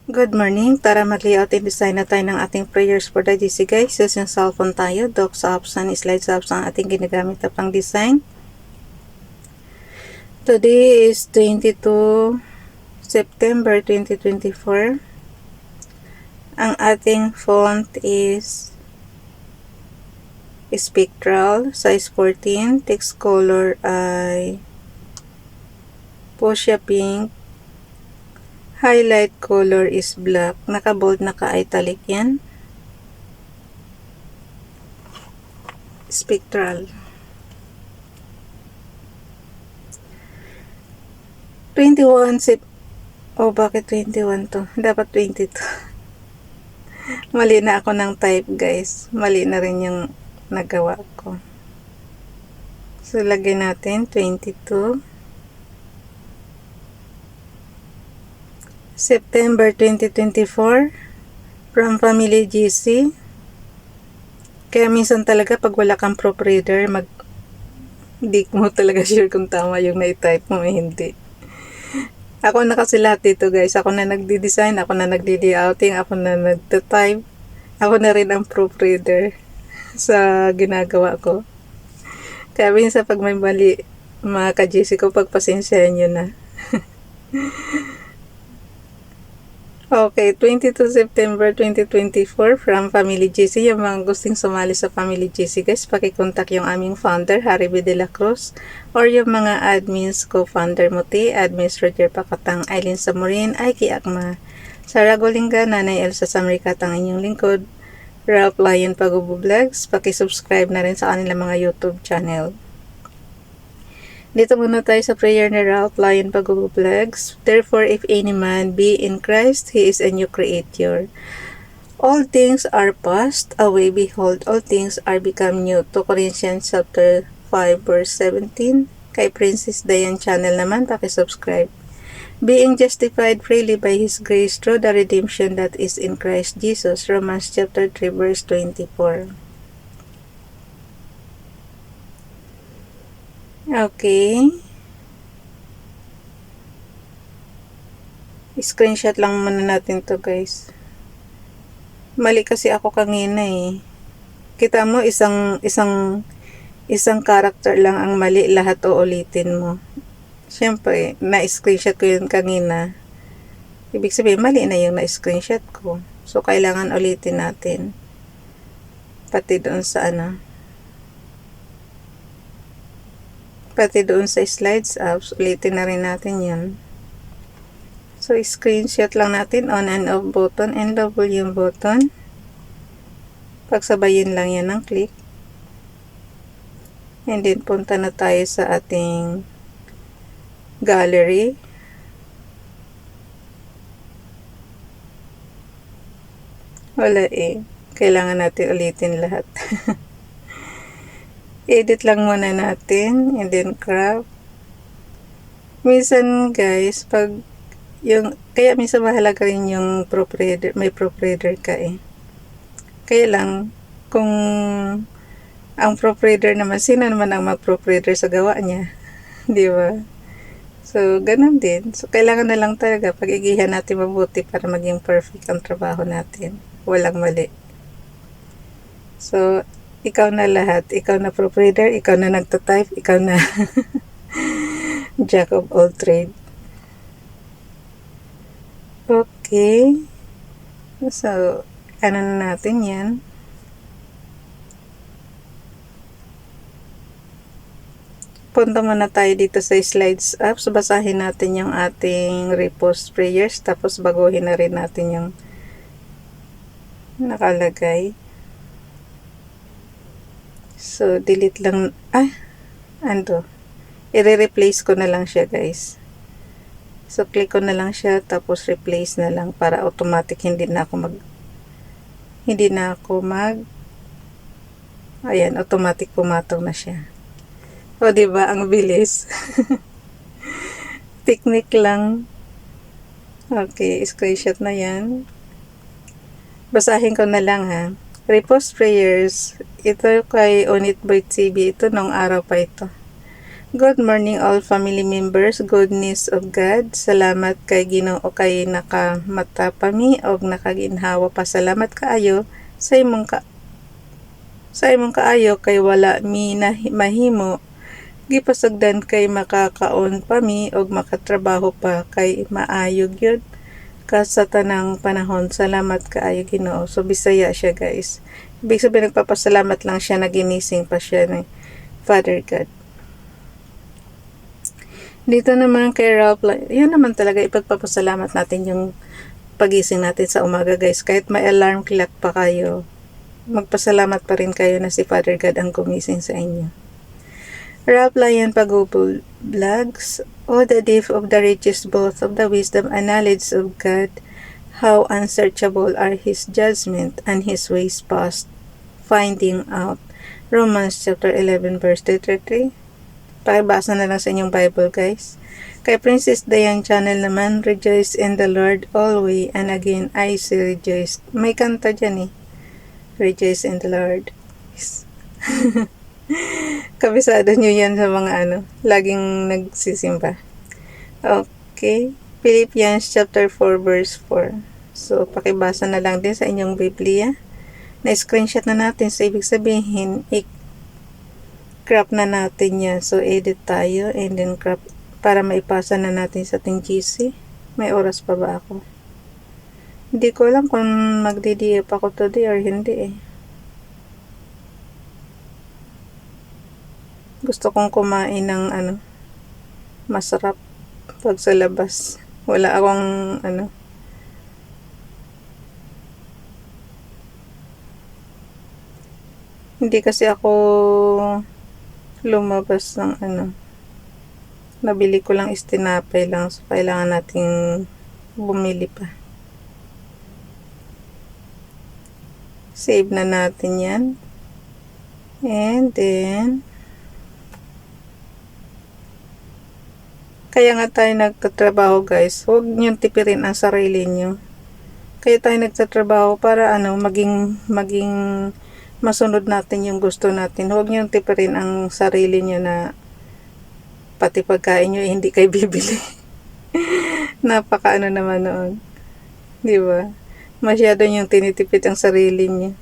Good morning. Tara mag-layout and design na tayo ng ating prayers for the GC guys. Use yung cellphone tayo. Docs apps and slides apps ang ating ginagamit na pang design. Today is 22 September 2024. Ang ating font is Spectral, size 14. Text color ay Fuchsia Pink. Highlight color is black. Naka-bold, naka-italic yan. Spectral. 21 Oh, bakit 21 to? Dapat 22. Mali na ako ng type, guys. Mali na rin yung nagawa ko. So, lagay natin 22. September 2024 from Family GC. Kaya minsan talaga pag wala kang proofreader, hindi mo talaga sure kung tama yung na-type mo, hindi. Ako na kasi lahat dito, guys. Ako na nagdi-design, ako na nagdi-layouting, ako na nagta-type. Ako na rin ang proofreader sa ginagawa ko. Kaya minsan pag may mali, mga ka-GC ko, pagpasensyahan nyo na. Okay, 22 September 2024 from Family GC. Yung mga gustong sumali sa Family GC, guys, pakikontak yung aming founder, Harry B. De La Cruz, or yung mga admins ko, founder Muti, admins Roger Pakatang, Aileen Samurin, Aiki Akma, Sarah Golinga, Nanay Elsa Samrikat, ang inyong lingkod, Ralph Lion Pagubo Vlogs. Pakisubscribe na rin sa kanilang mga YouTube channel. Dito muna tayo sa prayer ni Ralph Lion Pagubo Vlogs. Therefore, if any man be in Christ, he is a new creature. All things are passed away. Behold, all things are become new. 2 Corinthians chapter 5 verse 17. Kay Princess Dayan channel naman, pakisubscribe. Being justified freely by His grace through the redemption that is in Christ Jesus. Romans chapter 3 verse 24. Okay. Screenshot lang muna natin to, guys. Mali kasi ako kanina eh. Kita mo, isang character lang ang mali, lahat uulitin mo. Siyempre, na-screenshot ko yun kanina. Ibig sabihin, mali na yung na-screenshot ko. So, kailangan ulitin natin. Pati doon sa pati doon sa slides apps, ulitin na rin natin yan. So, screenshot lang natin, on and off button and volume button. Pagsabayin lang yan ng click. And then, punta na tayo sa ating gallery. Wala eh. Kailangan natin ulitin lahat. Edit lang muna natin, and then crop. Minsan, guys, kaya minsan mahalaga rin yung proofreader, may proofreader ka eh. Kaya lang, kung ang proofreader naman, sino naman ang mag-proofreader sa gawa niya? Di ba? So, ganun din. So, kailangan na lang talaga pag-igihan natin mabuti para maging perfect ang trabaho natin. Walang mali. So, ikaw na lahat. Ikaw na proofreader, ikaw na nagtatype, ikaw na jack of all trade. Okay. So, ano na natin yan? Punta muna tayo dito sa slides apps. Basahin natin yung ating repost prayers. Tapos baguhin na rin natin yung nakalagay. So, delete lang. I-replace ko na lang siya, guys. So, click ko na lang siya. Tapos, replace na lang para automatic hindi na ako ayan, automatic pumatong na siya. O, diba? Ang bilis. Technique lang. Okay, screenshot na yan. Basahin ko na lang, ha. Repost prayers. Ito kay Onit Boy TV. Ito nung araw pa ito. Good morning all family members, goodness of God. Salamat kay Ginoo kay nakamata pami og nakaginhawa pa. Salamat kaayo sa imong kaayo kay wala mi mahimo. Gipasagdan kay makakaon pami og makatrabaho pa kay maayog yun ka sa tanang panahon. Salamat kaayo Ginoo. So Bisaya siya guys. Ibig sabihin nagpapasalamat lang siya na ginising pa siya ni Father God. Dito naman kay Ralph, yun naman talaga ipagpapasalamat natin yung pagising natin sa umaga guys. Kahit may alarm clock pa kayo, magpasalamat pa rin kayo na si Father God ang gumising sa inyo. Ralph Lion Pagubol Vlogs. Oh, the depth of the riches both of the wisdom and knowledge of God. How unsearchable are His judgment and His ways past finding out. Romans chapter 11 verse 33. Pakibasa na lang sa inyong Bible guys. Kay Princess Diane Channel naman, rejoice in the Lord always, and again I say rejoice. May kanta dyan eh. Rejoice in the Lord. Kabisado nyo yan sa mga laging nagsisimba. Okay. Philippians chapter 4 verse 4. So, pakibasa na lang din sa inyong Biblia. Na-screenshot na natin. So, ibig sabihin, crop na natin yan. So, edit tayo and then crop para maipasa na natin sa ating GC. May oras pa ba ako? Hindi ko alam kung magdi-DF ako today or hindi eh. Gusto kong kumain ng masarap pag sa labas. Wala akong hindi kasi ako lumabas ng nabili ko lang istinapay lang, so kailangan nating bumili pa. Save na natin yan and then kaya nga tayo nagtatrabaho guys, huwag niyong tipirin ang sarili niyo. Kaya tayo nagtatrabaho para maging masunod natin yung gusto natin. Huwag niyong tipirin ang sarili niyo na pati pagkain niyo hindi kayo bibili. Napaka naman noon. Di ba? Masyado niyong tinitipid ang sarili niyo.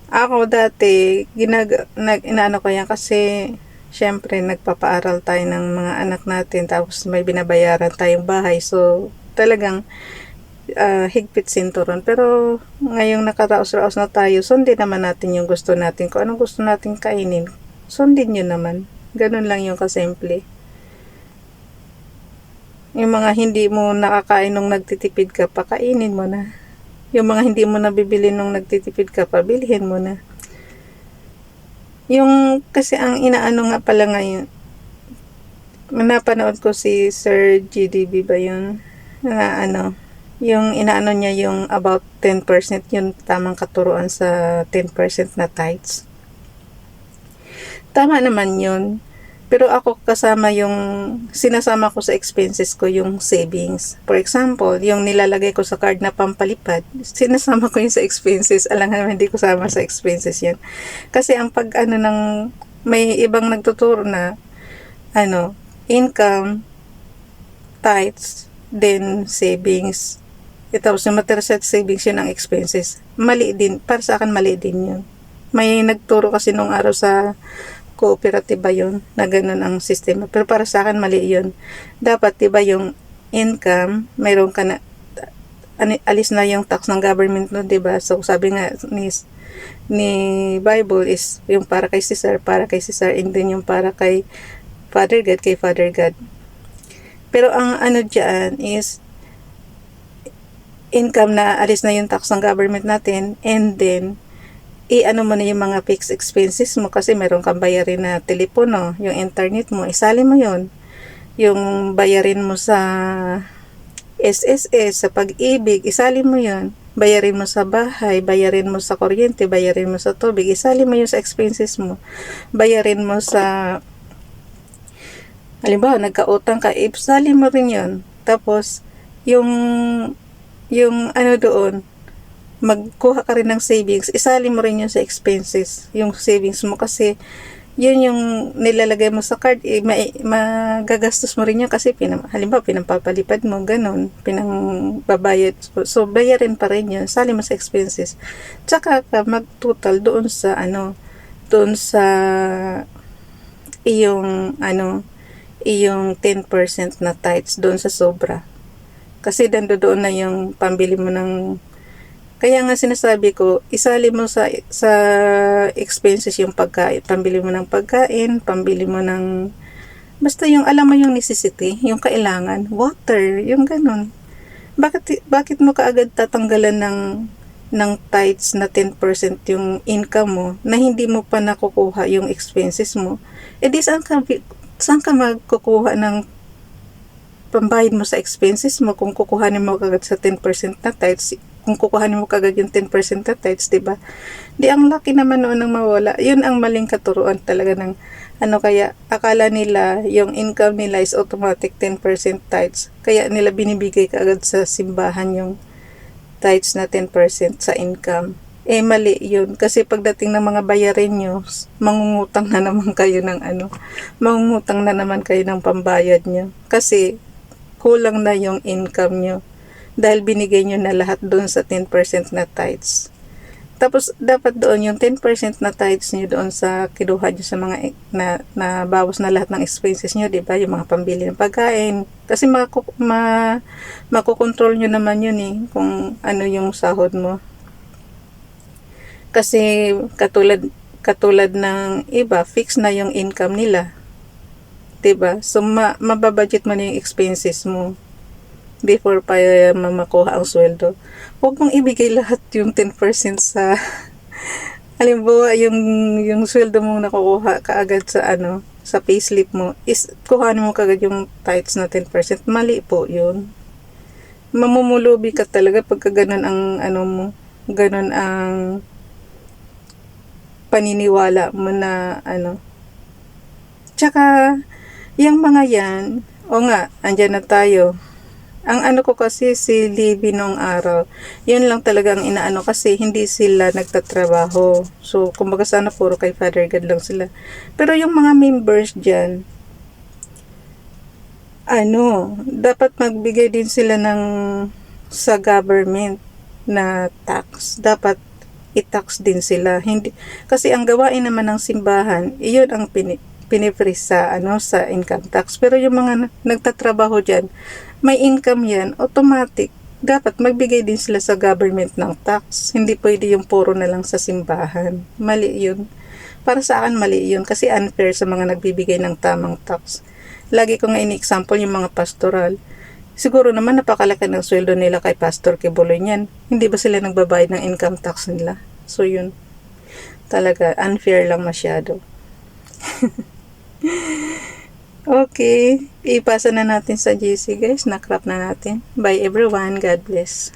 Ako dati, inaano ko yan kasi syempre nagpapaaral tayo ng mga anak natin tapos may binabayaran tayong bahay. So, talagang higpit sinturon. Pero ngayong nakaraos-raos na tayo, sundin naman natin yung gusto natin. Kung anong gusto natin kainin, sundin nyo naman. Ganun lang yung kasimple. Yung mga hindi mo nakakain nung nagtitipid ka pa, kainin mo na. Yung mga hindi mo nabibili nung nagtitipid ka pa, bilhin mo na. Yung kasi ang inaano nga pala ngayon, napanood ko si Sir GDB ba yun? Na yung inaano niya yung about 10% yung tamang katuruan sa 10% na tithes. Tama naman yun. Pero ako kasama yung sinasama ko sa expenses ko yung savings. For example, yung nilalagay ko sa card na pampalipad, sinasama ko yung sa expenses. Alam nga hindi ko sama sa expenses yan. Kasi ang pag ng may ibang nagtuturo na income, tithes, then savings. Tapos yung materaset savings yun ang expenses. Mali din. Para sa akin mali din yun. May nagturo kasi nung araw sa kooperatiba yun na ganun ang sistema. Pero para sa akin mali yun. Dapat diba yung income, mayroon ka na alis na yung tax ng government no, diba? So sabi nga ni Bible is yung para kay Caesar, and then yung para kay Father God. Pero ang dyan is income na alis na yung tax ng government natin and then mo na yung mga fixed expenses mo kasi meron kang bayarin na telepono, yung internet mo, isali mo yun. Yung bayarin mo sa SSS, sa Pag-ibig, isali mo yun. Bayarin mo sa bahay, bayarin mo sa kuryente, bayarin mo sa tubig, isali mo yun sa expenses mo. Bayarin mo sa halimbawa, nagkautang ka, isali mo rin yun. Tapos, yung doon, magkuha ka rin ng savings, isali mo rin yun sa expenses, yung savings mo kasi yun yung nilalagay mo sa card, magagastos mo rin yun kasi halimbawa pinampapalipad mo, ganun, pinangbabayad. So, bayarin pa rin yun, sali mo sa expenses. Tsaka ka mag-total doon sa, doon sa iyong 10% na tithes doon sa sobra. Kasi doon na yung pambili mo ng, kaya nga sinasabi ko, isali mo sa expenses yung pagkain, pambili mo ng pagkain, pambili mo ng, basta yung alam mo yung necessity, yung kailangan, water, yung ganun. Bakit mo kaagad tatanggalan ng tithes na 10% yung income mo na hindi mo pa nakukuha yung expenses mo? Eh di saan ka magkukuha ng pambayad mo sa expenses mo kung kukuhanin mo kagad sa 10% na tithes, kung kukuhanin mo kagad yung 10% na tithes, diba? Di ang laki naman noon ng mawala. Yun ang maling katuruan talaga ng kaya akala nila yung income nila is automatic 10% tithes. Kaya nila binibigay kaagad sa simbahan yung tithes na 10% sa income. Eh mali yun kasi pagdating ng mga bayarin nyo, mangungutang na naman kayo ng mangungutang na naman kayo ng pambayad nyo kasi kulang na yung income nyo dahil binigay nyo na lahat doon sa 10% na tithes. Tapos dapat doon yung 10% na tithes nyo doon sa kinuha nyo sa mga na bawas na lahat ng expenses nyo, diba? Yung mga pambili ng pagkain. Kasi makokontrol nyo naman yun kung ano yung sahod mo. Kasi katulad ng iba, fix na yung income nila. Diba? So, mababudget mo na yung expenses mo before pa makuha ang sweldo. Huwag mong ibigay lahat yung 10% sa halimbawa yung sweldo mong nakukuha kaagad sa sa payslip mo is kuhanin mo kaagad yung tithes na 10%. Mali po yun. Mamumulubi ka talaga pagka ganun ang mo, ganun ang paniniwala mo na Tsaka yung mga yan, andyan na tayo. Ang ko kasi si Libby nung araw, yun lang talagang inaano kasi hindi sila nagtatrabaho. So, kumbaga sana puro kay Father God lang sila. Pero yung mga members dyan, dapat magbigay din sila sa government na tax. Dapat i-tax din sila. Hindi, kasi ang gawain naman ng simbahan, iyon ang pinifreeze sa income tax. Pero yung mga nagtatrabaho dyan, may income yan, automatic. Dapat magbigay din sila sa government ng tax. Hindi pwede yung puro na lang sa simbahan. Mali yun. Para sa akin, mali yun. Kasi unfair sa mga nagbibigay ng tamang tax. Lagi ko nga ini-example yung mga pastoral. Siguro naman napakalaki ng sweldo nila kay Pastor Kibuloy niyan. Hindi ba sila nagbabayad ng income tax nila? So yun. Talaga, unfair lang masyado. Okay, ipasa na natin sa GC guys, na-crop na natin. Bye everyone, God bless.